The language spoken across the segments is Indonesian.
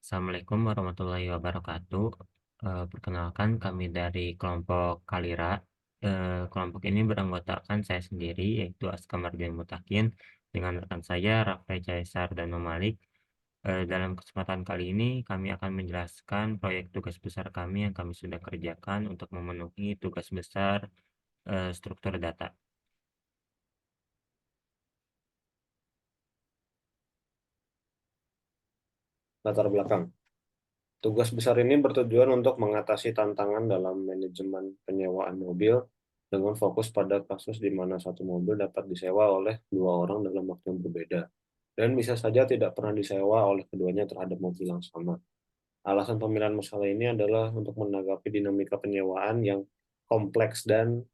Assalamualaikum warahmatullahi wabarakatuh. Perkenalkan kami dari kelompok Kalira. Kelompok ini beranggotakan saya sendiri yaitu Aska Mardian Mutakin dengan rekan saya Rafai Caesar dan Nomalik. Dalam kesempatan kali ini kami akan menjelaskan proyek tugas besar kami yang kami sudah kerjakan untuk memenuhi tugas besar struktur data. Latar belakang. Tugas besar ini bertujuan untuk mengatasi tantangan dalam manajemen penyewaan mobil dengan fokus pada kasus di mana satu mobil dapat disewa oleh dua orang dalam waktu yang berbeda dan bisa saja tidak pernah disewa oleh keduanya terhadap mobil yang sama. Alasan pemilihan masalah ini adalah untuk menanggapi dinamika penyewaan yang kompleks dan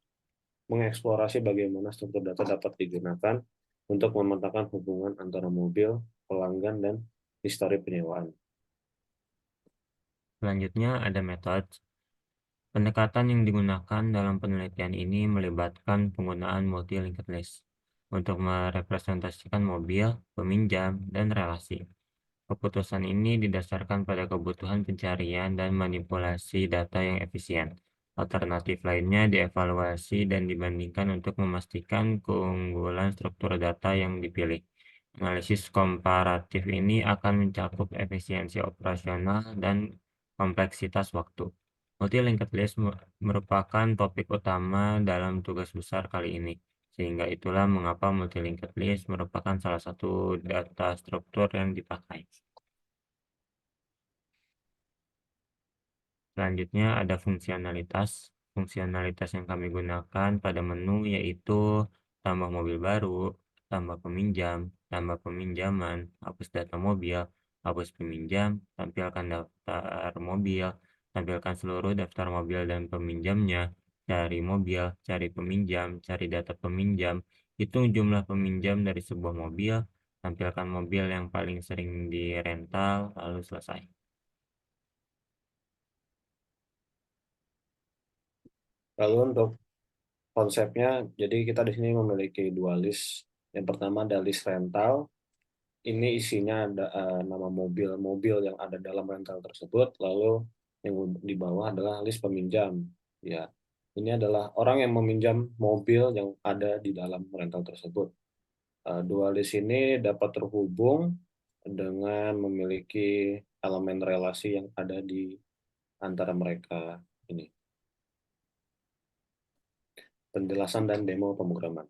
mengeksplorasi bagaimana struktur data dapat digunakan untuk memetakan hubungan antara mobil, pelanggan, dan histori penyewaan. Selanjutnya ada metode. Pendekatan yang digunakan dalam penelitian ini melibatkan penggunaan multi-linked list untuk merepresentasikan mobil, peminjam, dan relasi. Keputusan ini didasarkan pada kebutuhan pencarian dan manipulasi data yang efisien. Alternatif lainnya dievaluasi dan dibandingkan untuk memastikan keunggulan struktur data yang dipilih. Analisis komparatif ini akan mencakup efisiensi operasional dan kompleksitas waktu. Multi-linked list merupakan topik utama dalam tugas besar kali ini, sehingga itulah mengapa multi-linked list merupakan salah satu data struktur yang dipakai. Selanjutnya ada fungsionalitas. Fungsionalitas yang kami gunakan pada menu yaitu tambah mobil baru, tambah peminjam, tambah peminjaman, hapus data mobil, hapus peminjam, tampilkan daftar mobil, tampilkan seluruh daftar mobil dan peminjamnya, cari mobil, cari peminjam, cari data peminjam, hitung jumlah peminjam dari sebuah mobil, tampilkan mobil yang paling sering dirental, lalu selesai. Lalu untuk konsepnya, jadi kita di sini memiliki dua list. Yang pertama ada list rental. Ini isinya ada nama mobil-mobil yang ada dalam rental tersebut. Lalu yang di bawah adalah list peminjam. Ya, ini adalah orang yang meminjam mobil yang ada di dalam rental tersebut. Dua list ini dapat terhubung dengan memiliki elemen relasi yang ada di antara mereka ini. Penjelasan dan demo pemrograman.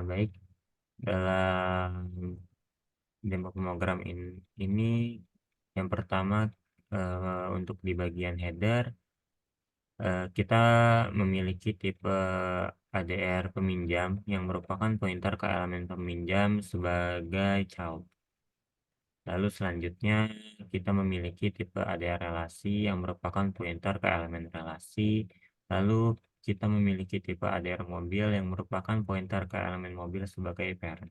Baik, dalam demo pemrogram ini yang pertama untuk di bagian header kita memiliki tipe ADR peminjam yang merupakan pointer ke elemen peminjam sebagai child. Lalu selanjutnya kita memiliki tipe ADR relasi yang merupakan pointer ke elemen relasi. Lalu kita memiliki tipe ADR mobil yang merupakan pointer ke elemen mobil sebagai parent.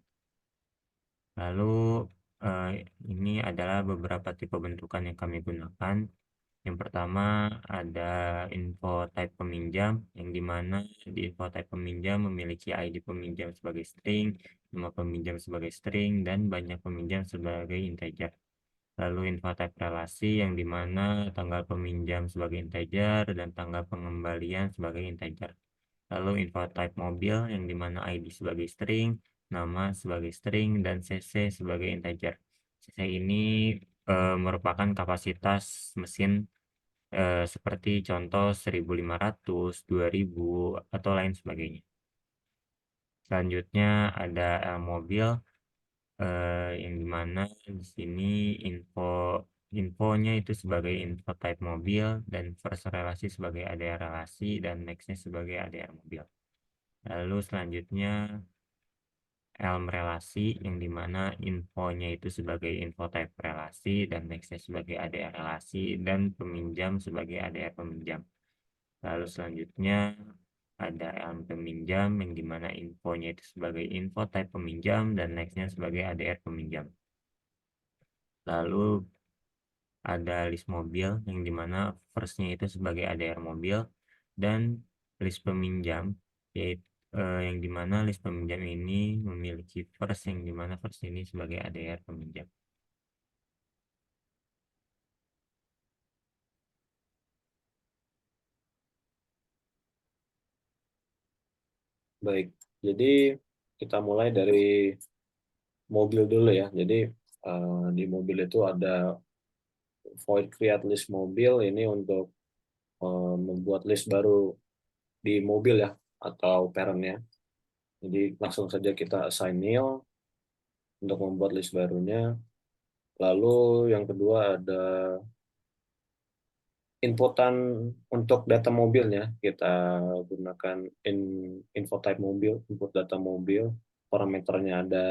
Lalu ini adalah beberapa tipe bentukan yang kami gunakan. Yang pertama ada info type peminjam, yang dimana di info type peminjam memiliki ID peminjam sebagai string, nama peminjam sebagai string, dan banyak peminjam sebagai integer. Lalu info type relasi, yang dimana tanggal peminjam sebagai integer dan tanggal pengembalian sebagai integer. Lalu info type mobil, yang dimana ID sebagai string, nama sebagai string, dan CC sebagai integer. CC ini merupakan kapasitas mesin seperti contoh 1500, 2000, atau lain sebagainya. Selanjutnya ada mobil yang dimana di sini infonya itu sebagai info type mobil dan first relasi sebagai ADR relasi dan nextnya sebagai ADR mobil. Lalu selanjutnya Elm relasi yang dimana infonya itu sebagai info type relasi dan nextnya sebagai ADR relasi dan peminjam sebagai ADR peminjam. Lalu selanjutnya ada Elm peminjam yang dimana infonya itu sebagai info type peminjam dan nextnya sebagai ADR peminjam. Lalu ada list mobil yang dimana first-nya itu sebagai ADR mobil, dan list peminjam yaitu yang dimana list peminjam ini memiliki first yang dimana first ini sebagai ADR peminjam. Baik, jadi kita mulai dari mobil dulu ya. Jadi di mobil itu ada void create list mobil, ini untuk membuat list baru di mobil ya, atau parentnya. Jadi langsung saja kita assign nil untuk membuat list barunya. Lalu yang kedua ada inputan untuk data mobilnya. Kita gunakan info type mobil, input data mobil. Parameternya ada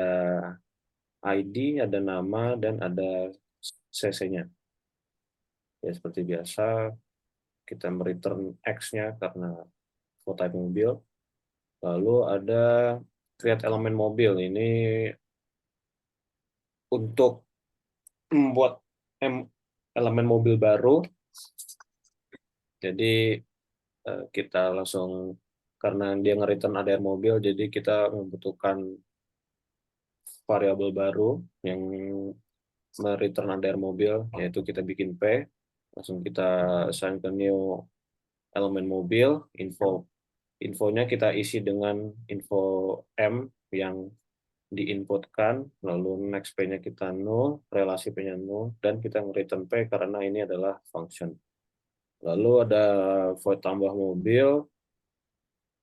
ID, ada nama, dan ada CC-nya. Ya, seperti biasa, kita return X-nya karena info type mobil. Lalu ada create elemen mobil. Ini untuk membuat elemen mobil baru. Jadi kita langsung, karena dia nge-return ADR mobil, jadi kita membutuhkan variabel baru yang return ADR mobil, yaitu kita bikin P, langsung kita assign ke new elemen mobil, infonya kita isi dengan info M yang diinputkan, lalu next P-nya kita null, relasi P-nya null, dan kita return P karena ini adalah function. Lalu ada void tambah mobil,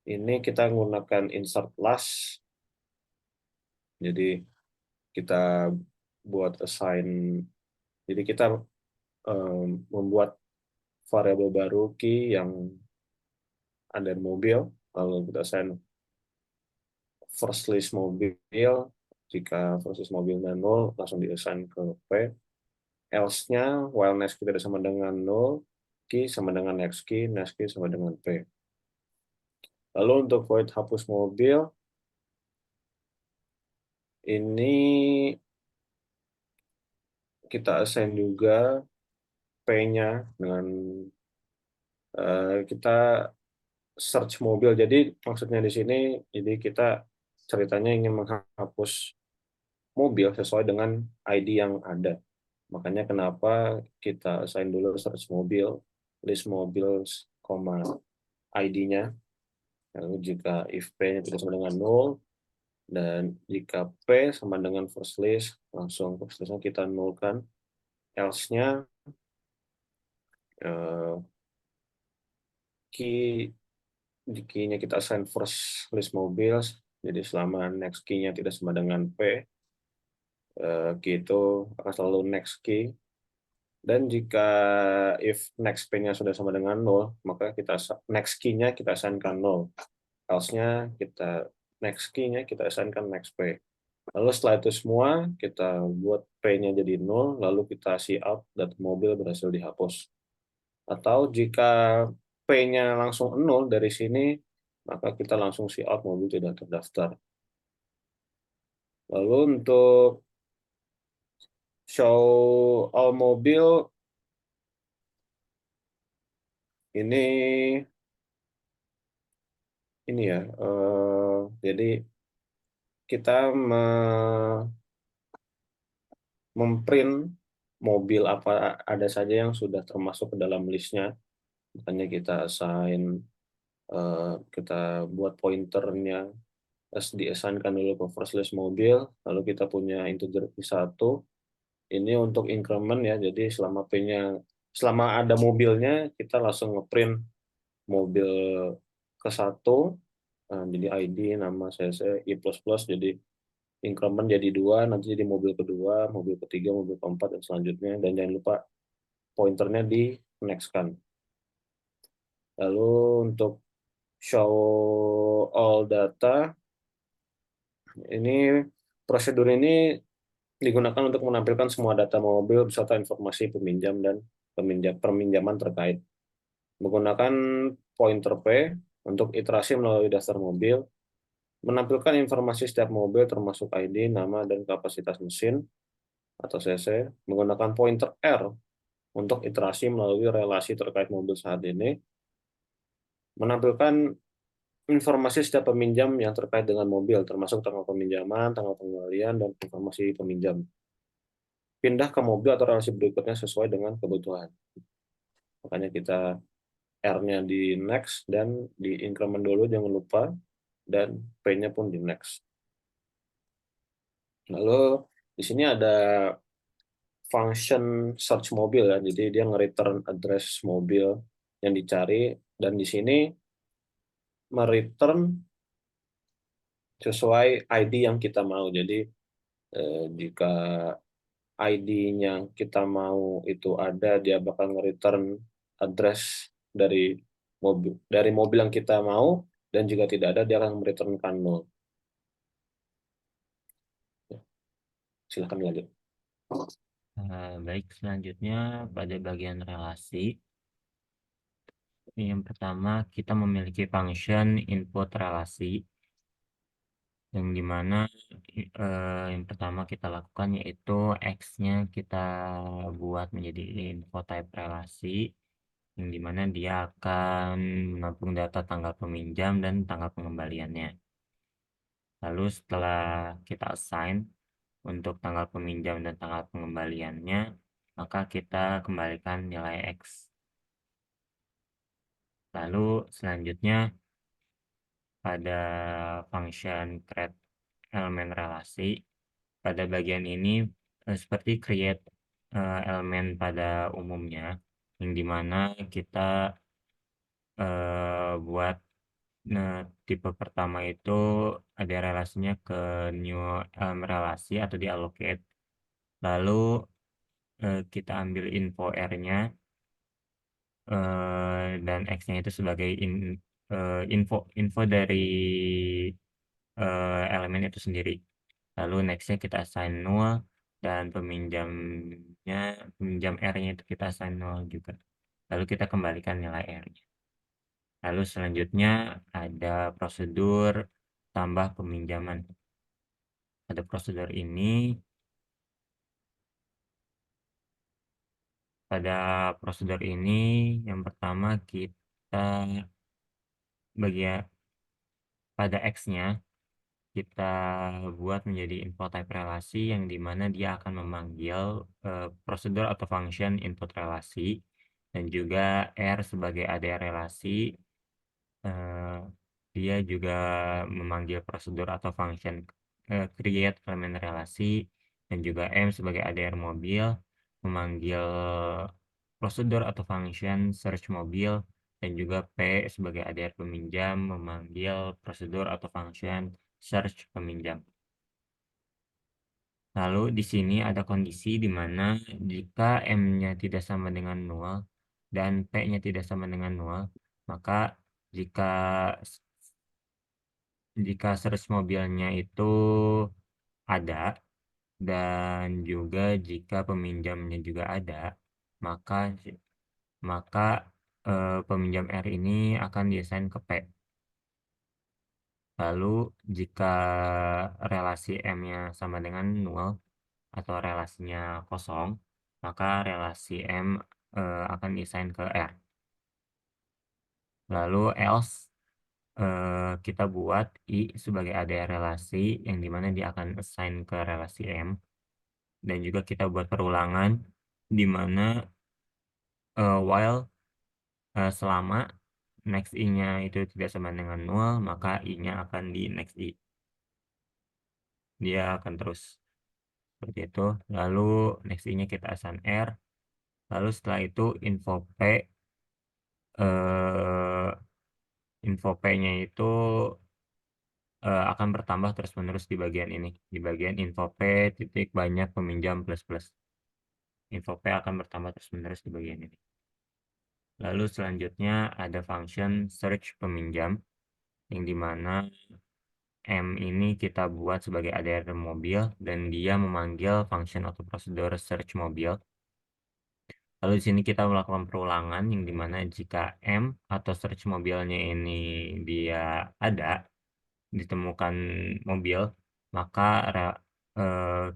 ini kita menggunakan insert last, jadi kita buat assign, jadi kita membuat variabel baru key yang ada mobil, lalu kita assign first list mobil, jika first list mobilnya 0 langsung diassign ke P, else-nya while next key tidak sama dengan 0, key sama dengan next key sama dengan P. Lalu untuk void hapus mobil, ini kita assign juga P-nya dengan kita search mobil. Jadi maksudnya di sini, jadi kita ceritanya ingin menghapus mobil sesuai dengan ID yang ada. Makanya kenapa kita assign dulu search mobil, list mobil, ID-nya. Lalu jika if P-nya tidak sama dengan 0, dan jika P sama dengan first list, langsung first list-nya kita nolkan. Else-nya key-nya kita assign first list mobil, jadi selama next key-nya tidak sama dengan P, key itu akan selalu next key. Dan jika if next P-nya sudah sama dengan 0, maka kita next key-nya kita assignkan 0. Else-nya kita next key-nya kita assignkan next P. Lalu setelah itu semua, kita buat P-nya jadi 0, lalu kita see out data mobil berhasil dihapus. Atau jika P-nya langsung 0 dari sini, maka kita langsung see out mobil tidak terdaftar. Lalu untuk show all mobil, ini ya, jadi kita memprint mobil apa ada saja yang sudah termasuk ke dalam listnya. Makanya kita assign, kita buat pointernya, di-assign-kan dulu ke first list mobil, lalu kita punya integer P1, ini untuk increment ya, jadi selama ada mobilnya, kita langsung ngeprint mobil ke-1, jadi ID, nama, CC, I++, jadi increment jadi 2, nanti jadi mobil kedua, mobil ketiga, mobil keempat, dan selanjutnya, dan jangan lupa pointernya di next-kan. Lalu untuk show all data, ini prosedur ini digunakan untuk menampilkan semua data mobil beserta informasi peminjam dan perminjaman terkait. Menggunakan pointer P untuk iterasi melalui daftar mobil, menampilkan informasi setiap mobil termasuk ID, nama, dan kapasitas mesin atau CC, menggunakan pointer R untuk iterasi melalui relasi terkait mobil saat ini, menampilkan informasi setiap peminjam yang terkait dengan mobil, termasuk tanggal peminjaman, tanggal pengembalian, dan informasi peminjam. Pindah ke mobil atau relasi berikutnya sesuai dengan kebutuhan. Makanya kita R-nya di next dan di increment dulu jangan lupa, dan P-nya pun di next. Lalu di sini ada function search mobil ya, jadi dia nge-return address mobil yang dicari, dan di sini mereturn sesuai ID yang kita mau. Jadi jika ID-nya kita mau itu ada, dia bakal nge-return address dari mobil yang kita mau, dan jika tidak ada, dia akan mereturnkan nol. Silahkan lanjut. Baik, selanjutnya pada bagian relasi. Yang pertama, kita memiliki function input relasi, yang dimana yang pertama kita lakukan yaitu X-nya kita buat menjadi info type relasi, yang dimana dia akan menampung data tanggal peminjam dan tanggal pengembaliannya. Lalu setelah kita assign untuk tanggal peminjam dan tanggal pengembaliannya, maka kita kembalikan nilai X. Lalu selanjutnya pada function create elemen relasi, pada bagian ini seperti create elemen pada umumnya, yang dimana kita buat tipe pertama itu ada relasinya ke new relasi atau di allocate. Lalu kita ambil info R-nya dan X-nya itu sebagai info info dari elemen itu sendiri. Lalu nextnya kita assign null, dan peminjam R-nya itu kita assign null juga. Lalu kita kembalikan nilai R-nya. Lalu selanjutnya ada prosedur tambah peminjaman. Pada prosedur ini, yang pertama kita bagian pada X-nya kita buat menjadi info type relasi, yang dimana dia akan memanggil prosedur atau function input relasi, dan juga R sebagai ADR relasi. eh, Dia juga memanggil prosedur atau function create elemen relasi, dan juga M sebagai ADR mobil memanggil prosedur atau function search mobil, dan juga P sebagai ADR peminjam memanggil prosedur atau function search peminjam. Lalu di sini ada kondisi di mana jika M-nya tidak sama dengan 0 dan P-nya tidak sama dengan 0, maka jika jika search mobilnya itu ada, dan juga jika peminjamnya juga ada, maka maka peminjam R ini akan diassign ke P. Lalu jika relasi M-nya sama dengan 0 atau relasinya kosong, maka relasi M akan diassign ke R. Lalu else kita buat I sebagai ADR relasi, yang dimana dia akan assign ke relasi M, dan juga kita buat perulangan di mana while selama next I-nya itu tidak sama dengan 0, maka I-nya akan di next I. Dia akan terus seperti itu. Lalu next I-nya kita assign R. Lalu setelah itu eh, info P-nya itu akan bertambah terus-menerus di bagian ini. Di bagian info P titik banyak peminjam plus plus. Info P akan bertambah terus-menerus di bagian ini. Lalu selanjutnya ada function search peminjam, yang dimana M ini kita buat sebagai ADR mobil, dan dia memanggil function atau prosedur search mobil. Lalu di sini kita melakukan perulangan, yang dimana jika M atau search mobilnya ini dia ada, ditemukan mobil, maka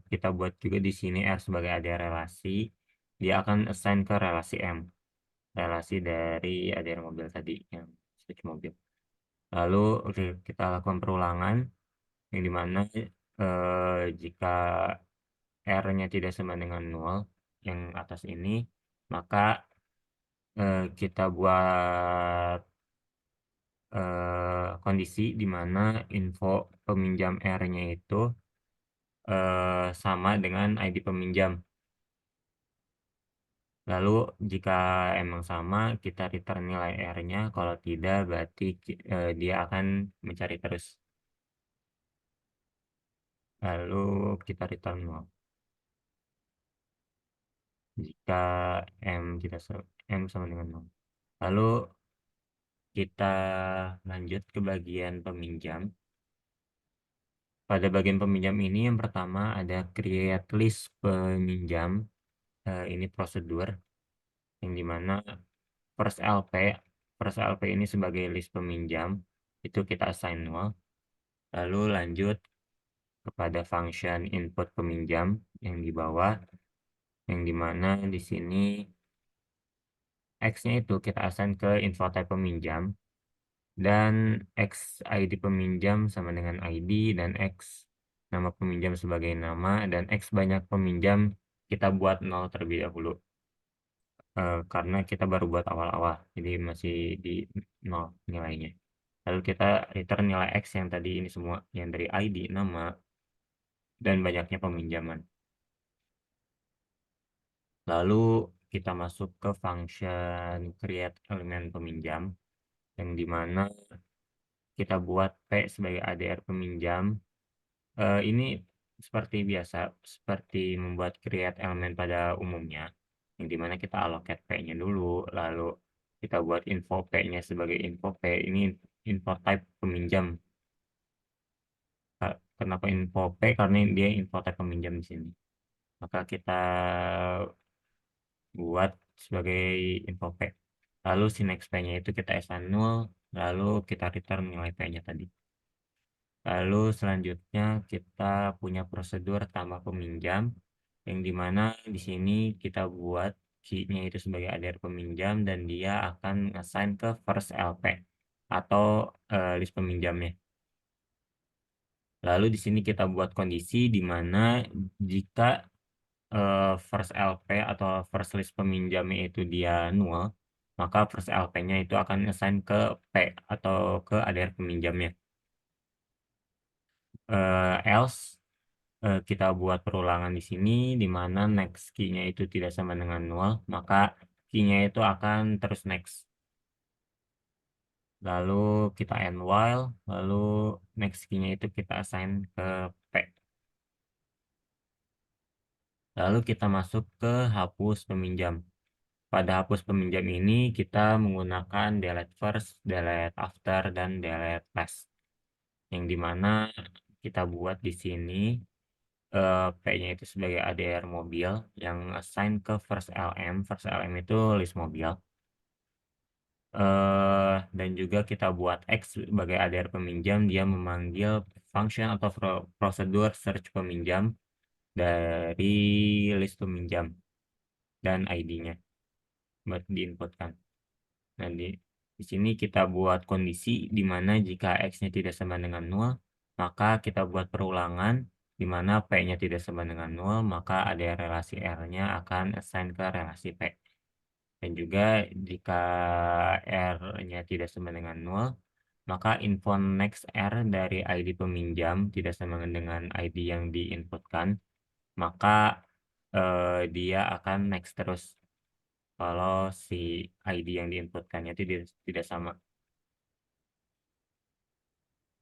kita buat juga di sini R sebagai ADR relasi, dia akan assign ke relasi M, relasi dari ADR mobil tadi yang switch mobil. Lalu oke, kita lakukan perulangan yang dimana jika R-nya tidak sama dengan 0 yang atas ini, maka kita buat kondisi di mana info peminjam R-nya itu sama dengan ID peminjam. Lalu jika emang sama, kita return nilai R-nya. Kalau tidak, berarti dia akan mencari terus. Lalu kita return 0. Jika M sama dengan 0. Lalu kita lanjut ke bagian peminjam. Pada bagian peminjam ini yang pertama ada create list peminjam. Ini prosedur yang dimana first LP, first LP ini sebagai list peminjam, itu kita assign 0. Lalu lanjut kepada function input peminjam yang di bawah, yang dimana di sini X-nya itu kita assign ke info type peminjam, dan X ID peminjam sama dengan ID, dan X nama peminjam sebagai nama, dan X banyak peminjam kita buat 0 terlebih dahulu. Karena kita baru buat awal-awal, jadi masih di 0 nilainya. Lalu kita return nilai X yang tadi ini semua, yang dari ID, nama, dan banyaknya peminjaman. Lalu kita masuk ke function create elemen peminjam, yang dimana kita buat P sebagai ADR peminjam. Ini seperti biasa, seperti membuat create elemen pada umumnya, yang dimana kita allocate P-nya dulu, lalu kita buat info P-nya sebagai info P, ini info type peminjam. Kenapa info P? Karena dia info type peminjam di sini. Maka kita buat sebagai info P. Lalu sinex P-nya itu kita assign 0, lalu kita return nilai P-nya tadi. Lalu selanjutnya kita punya prosedur tambah peminjam, yang dimana di sini kita buat key-nya itu sebagai ADR peminjam, dan dia akan assign ke first LP atau list peminjamnya. Lalu di sini kita buat kondisi di mana jika first LP atau first list peminjamnya itu dia 0, maka first LP-nya itu akan assign ke P atau ke ADR peminjamnya. Else kita buat perulangan di sini di mana next key-nya itu tidak sama dengan 0, maka key-nya itu akan terus next. Lalu kita end while, lalu next key-nya itu kita assign ke P. Lalu kita masuk ke hapus peminjam. Pada hapus peminjam ini kita menggunakan delete first, delete after, dan delete last. Yang dimana kita buat di sini P-nya itu sebagai ADR mobil yang assign ke first LM. First LM itu list mobil. Dan juga kita buat X sebagai ADR peminjam, dia memanggil function atau prosedur search peminjam dari list peminjam dan ID-nya buat diinputkan. Nah, di sini kita buat kondisi di mana jika X-nya tidak sama dengan 0, maka kita buat perulangan di mana P-nya tidak sama dengan 0, maka ada relasi R-nya akan assign ke relasi P. Dan juga jika R-nya tidak sama dengan 0, maka info next R dari ID peminjam tidak sama dengan ID yang diinputkan, maka dia akan next terus kalau si ID yang diinputkannya tidak sama,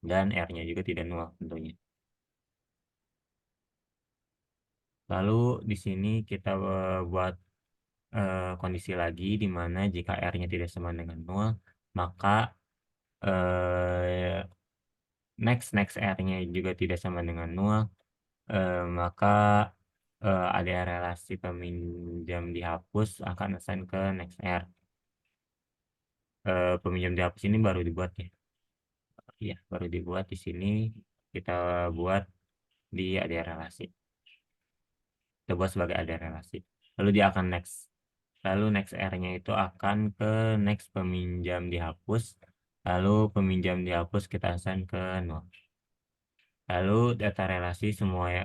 dan R-nya juga tidak 0 tentunya. Lalu di sini kita buat kondisi lagi di mana jika R-nya tidak sama dengan 0, maka eh, next R-nya juga tidak sama dengan 0, maka ada relasi peminjam dihapus akan assign ke next R. Peminjam dihapus ini baru dibuat ya. Iya, baru dibuat di sini, kita buat di ada relasi. Kita buat sebagai ada relasi. lalu dia akan next. Lalu next R-nya itu akan ke next peminjam dihapus, lalu peminjam dihapus kita assign ke 0. Lalu data relasi semua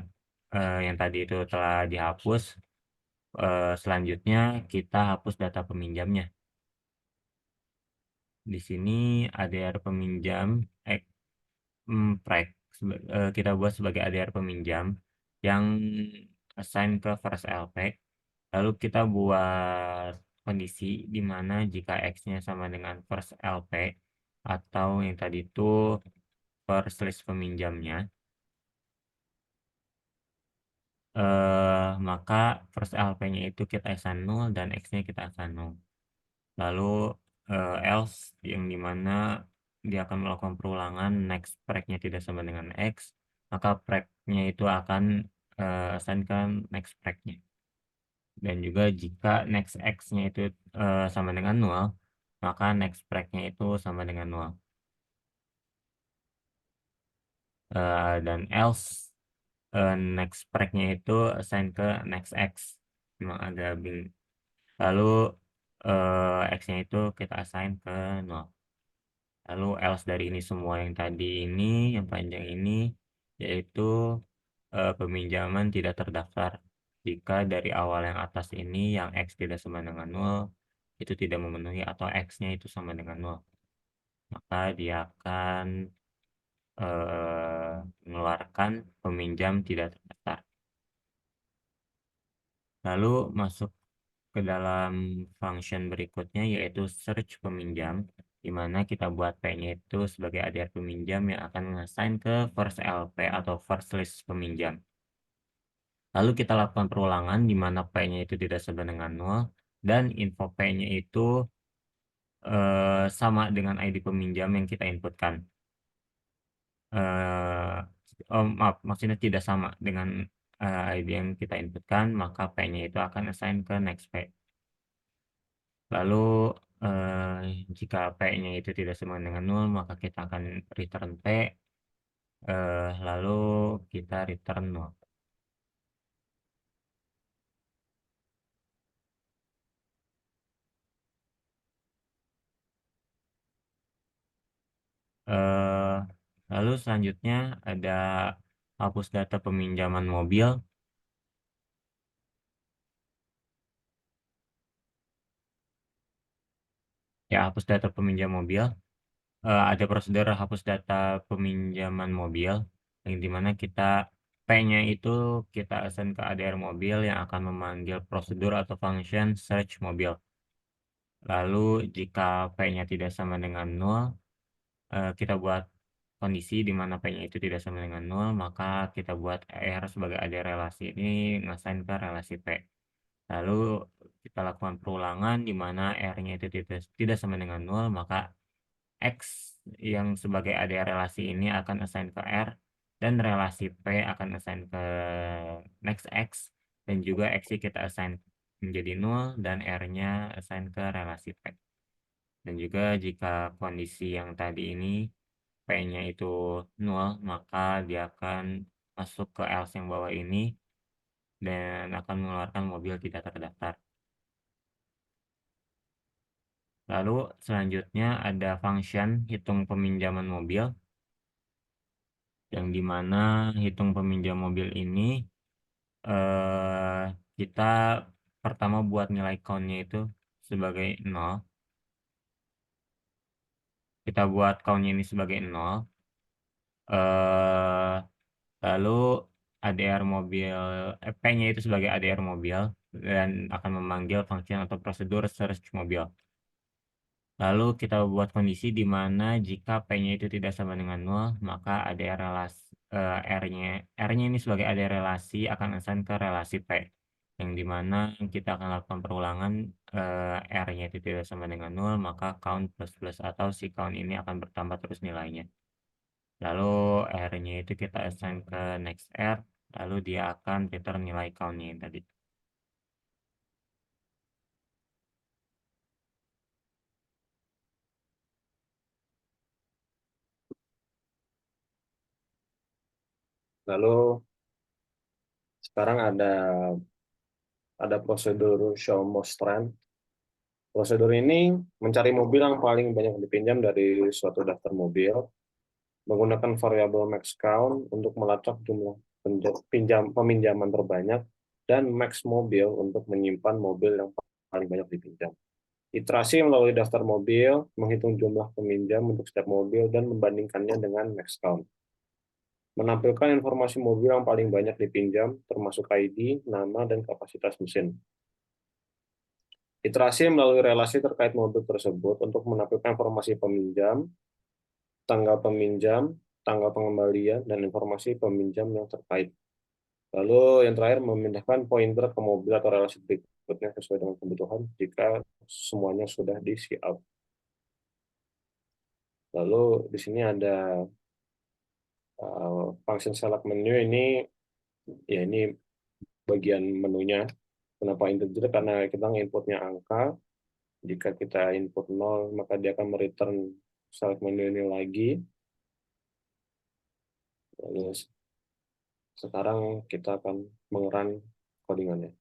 yang tadi itu telah dihapus, selanjutnya kita hapus data peminjamnya. Di sini ADR peminjam, prek, kita buat sebagai ADR peminjam yang assign ke first LP. Lalu kita buat kondisi di mana jika X-nya sama dengan first LP atau yang tadi itu first list peminjamnya, maka first LP-nya itu kita assign 0 dan X-nya kita assign 0. Lalu else yang dimana dia akan melakukan perulangan next prek-nya tidak sama dengan X, maka prek-nya itu akan assign ke next prek-nya. Dan juga jika next X-nya itu sama dengan 0, maka next prek-nya itu sama dengan 0. Dan else next prek-nya itu assign ke next X. Memang agak bingung. Lalu X-nya itu kita assign ke 0. Lalu else dari ini semua yang tadi ini, yang panjang ini, yaitu peminjaman tidak terdaftar. Jika dari awal yang atas ini, yang X tidak sama dengan 0, itu tidak memenuhi atau X-nya itu sama dengan 0. Maka dia akan mengeluarkan peminjam tidak terdaftar. Lalu masuk ke dalam function berikutnya yaitu search peminjam, di mana kita buat P-nya itu sebagai ADR peminjam yang akan ngassign ke first LP atau first list peminjam. Lalu kita lakukan perulangan di mana P-nya itu tidak sama dengan 0 dan info P-nya itu sama dengan ID peminjam yang kita inputkan. Maaf, maksudnya tidak sama dengan ID yang kita inputkan, maka P-nya itu akan assign ke next P. Lalu jika P-nya itu tidak sama dengan 0, maka kita akan return P, lalu kita return 0. Eh, Lalu selanjutnya ada hapus data peminjaman mobil. Ya, hapus data peminjam mobil. Ada prosedur hapus data peminjaman mobil, yang dimana kita P-nya itu kita assign ke ADR mobil yang akan memanggil prosedur atau function search mobil. Lalu jika P-nya tidak sama dengan 0, kita buat kondisi di mana P-nya itu tidak sama dengan 0, maka kita buat R sebagai ADR relasi ini ngassign ke relasi P. Lalu kita lakukan perulangan di mana R-nya itu tidak sama dengan 0, maka X yang sebagai ADR relasi ini akan assign ke R dan relasi P akan assign ke next X dan juga X kita assign menjadi 0 dan R-nya assign ke relasi P. Dan juga jika kondisi yang tadi ini P-nya itu 0, maka dia akan masuk ke else yang bawah ini dan akan mengeluarkan mobil tidak terdaftar. Lalu selanjutnya ada function hitung peminjaman mobil, yang dimana hitung peminjam mobil ini eh, kita pertama buat nilai count-nya itu sebagai 0. Kita buat count-nya ini sebagai 0. eh, Lalu ADR mobil, P-nya itu sebagai ADR mobil dan akan memanggil function atau prosedur search mobil. Lalu kita buat kondisi di mana jika P-nya itu tidak sama dengan 0, maka ADR relasi R-nya ini sebagai ADR relasi akan assign ke relasi P. Yang dimana kita akan lakukan perulangan R-nya itu tidak sama dengan 0, maka count plus plus atau si count ini akan bertambah terus nilainya. Lalu R-nya itu kita assign ke next R, lalu dia akan return nilai count-nya yang tadi. Lalu sekarang ada ada prosedur show most trend. Prosedur ini mencari mobil yang paling banyak dipinjam dari suatu daftar mobil, menggunakan variabel max count untuk melacak jumlah peminjaman terbanyak, dan max mobil untuk menyimpan mobil yang paling banyak dipinjam. Iterasi melalui daftar mobil, menghitung jumlah peminjam untuk setiap mobil, dan membandingkannya dengan max count. Menampilkan informasi mobil yang paling banyak dipinjam, termasuk ID, nama, dan kapasitas mesin. Iterasi melalui relasi terkait mobil tersebut untuk menampilkan informasi peminjam, tanggal pengembalian, dan informasi peminjam yang terkait. Lalu yang terakhir, memindahkan pointer ke mobil atau relasi berikutnya sesuai dengan kebutuhan jika semuanya sudah di-siap. Lalu di sini ada function select menu ini, ya ini bagian menunya. Kenapa integer? Karena kita inputnya angka. Jika kita input 0, maka dia akan mereturn select menu ini lagi. Lalu sekarang kita akan mengerun codingannya.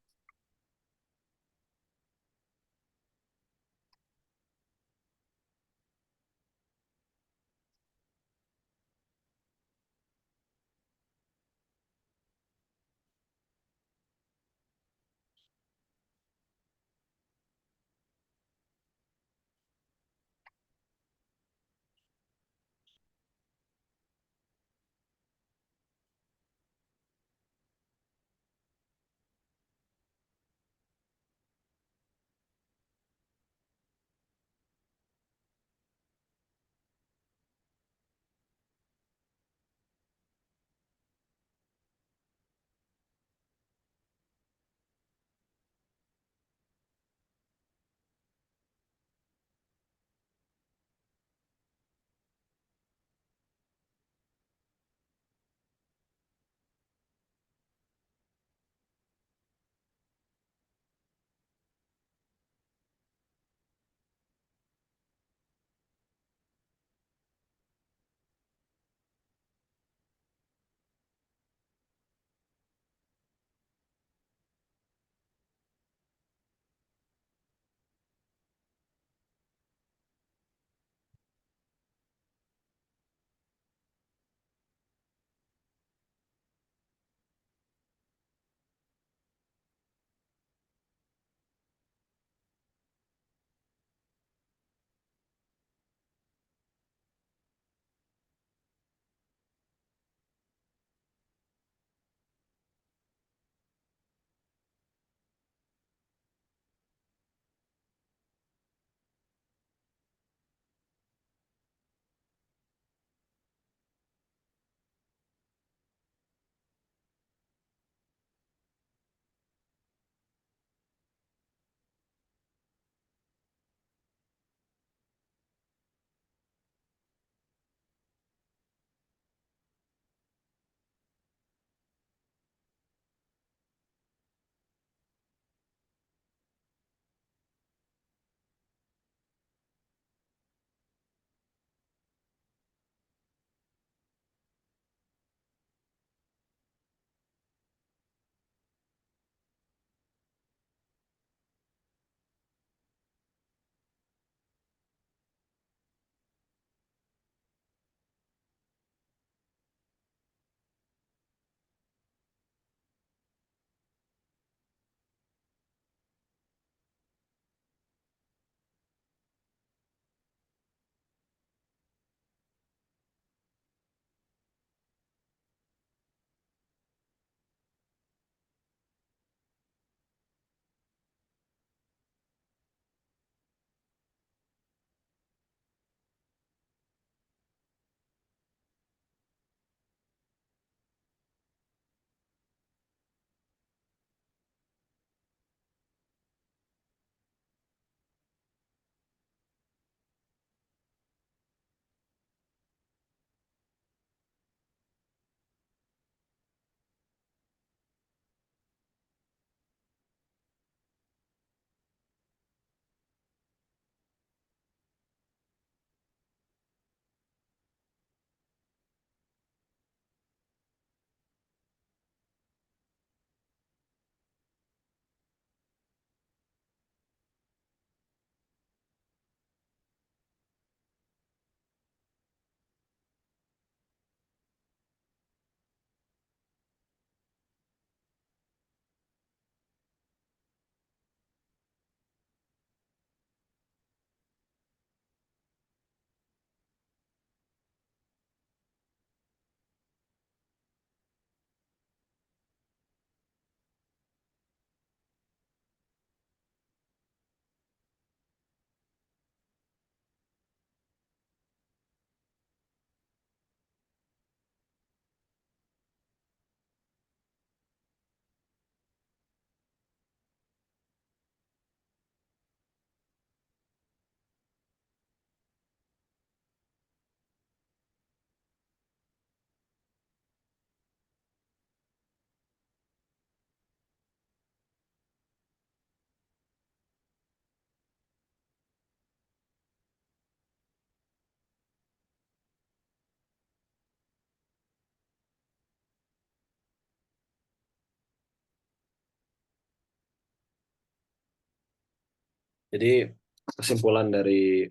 Jadi kesimpulan dari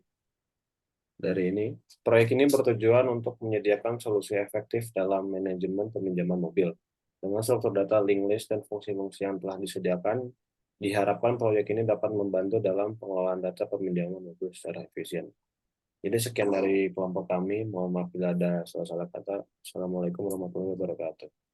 ini, proyek ini bertujuan untuk menyediakan solusi efektif dalam manajemen peminjaman mobil. Dengan struktur data, link list, dan fungsi-fungsi yang telah disediakan, diharapkan proyek ini dapat membantu dalam pengelolaan data peminjaman mobil secara efisien. Jadi sekian dari kelompok kami. Mohon maaf bila ada salah-salah kata. Assalamualaikum warahmatullahi wabarakatuh.